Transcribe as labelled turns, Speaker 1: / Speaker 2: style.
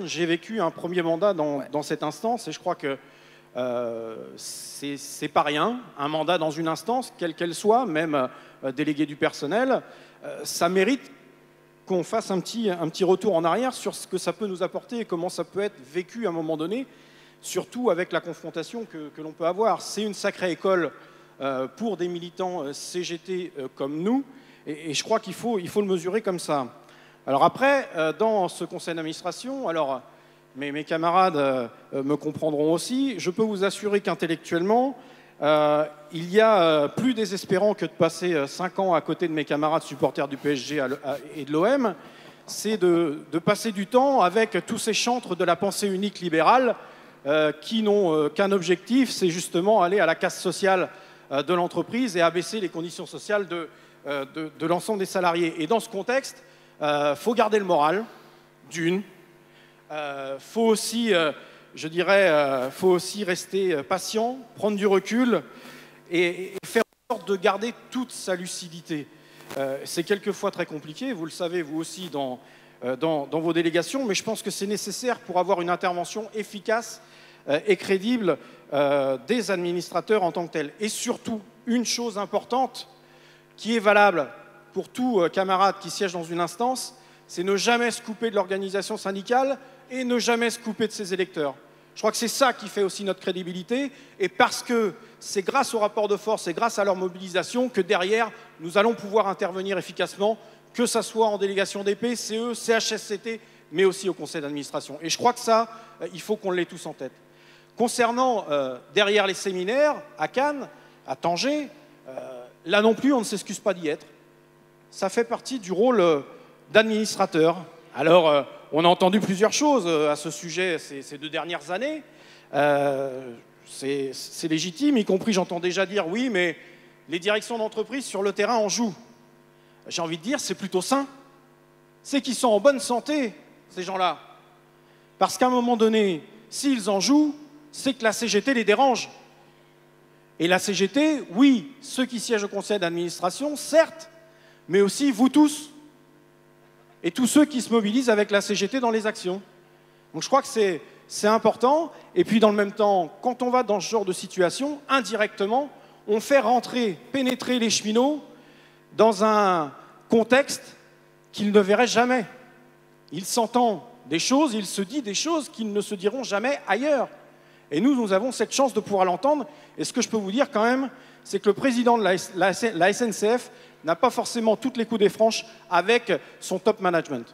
Speaker 1: J'ai vécu un premier mandat dans cette instance et je crois que c'est pas rien. Un mandat dans une instance, quelle qu'elle soit, même délégué du personnel, ça mérite qu'on fasse un petit retour en arrière sur ce que ça peut nous apporter et comment ça peut être vécu à un moment donné, surtout avec la confrontation que l'on peut avoir. C'est une sacrée école pour des militants CGT comme nous et je crois qu'il faut le mesurer comme ça. Alors après, dans ce conseil d'administration, alors mes camarades me comprendront aussi, je peux vous assurer qu'intellectuellement, il y a plus désespérant que de passer 5 ans à côté de mes camarades supporters du PSG et de l'OM, c'est de passer du temps avec tous ces chantres de la pensée unique libérale qui n'ont qu'un objectif, c'est justement aller à la casse sociale de l'entreprise et abaisser les conditions sociales de l'ensemble des salariés. Et dans ce contexte, faut garder le moral, d'une. Faut aussi, je dirais, faut aussi rester patient, prendre du recul et faire en sorte de garder toute sa lucidité. C'est quelquefois très compliqué, vous le savez vous aussi dans vos délégations, mais je pense que c'est nécessaire pour avoir une intervention efficace et crédible des administrateurs en tant que tels. Et surtout, une chose importante qui est valable pour tout camarade qui siège dans une instance, c'est ne jamais se couper de l'organisation syndicale et ne jamais se couper de ses électeurs. Je crois que c'est ça qui fait aussi notre crédibilité, et parce que c'est grâce au rapport de force et grâce à leur mobilisation que derrière, nous allons pouvoir intervenir efficacement, que ce soit en délégation d'épée, CE, CHSCT, mais aussi au conseil d'administration. Et je crois que ça, il faut qu'on l'ait tous en tête. Concernant derrière les séminaires, à Cannes, à Tanger, là non plus, on ne s'excuse pas d'y être. Ça fait partie du rôle d'administrateur. Alors, on a entendu plusieurs choses à ce sujet ces 2 dernières années. C'est légitime, y compris j'entends déjà dire oui, mais les directions d'entreprise sur le terrain en jouent. J'ai envie de dire, c'est plutôt sain. C'est qu'ils sont en bonne santé, ces gens-là. Parce qu'à un moment donné, s'ils en jouent, c'est que la CGT les dérange. Et la CGT, oui, ceux qui siègent au conseil d'administration, certes, mais aussi vous tous. Et tous ceux qui se mobilisent avec la CGT dans les actions. Donc je crois que c'est important. Et puis dans le même temps, quand on va dans ce genre de situation, indirectement, on fait rentrer, pénétrer les cheminots dans un contexte qu'ils ne verraient jamais. Il s'entend des choses, il se dit des choses qu'ils ne se diront jamais ailleurs. Et nous avons cette chance de pouvoir l'entendre. Et ce que je peux vous dire quand même, c'est que le président de la SNCF n'a pas forcément toutes les coudées franches avec son top management.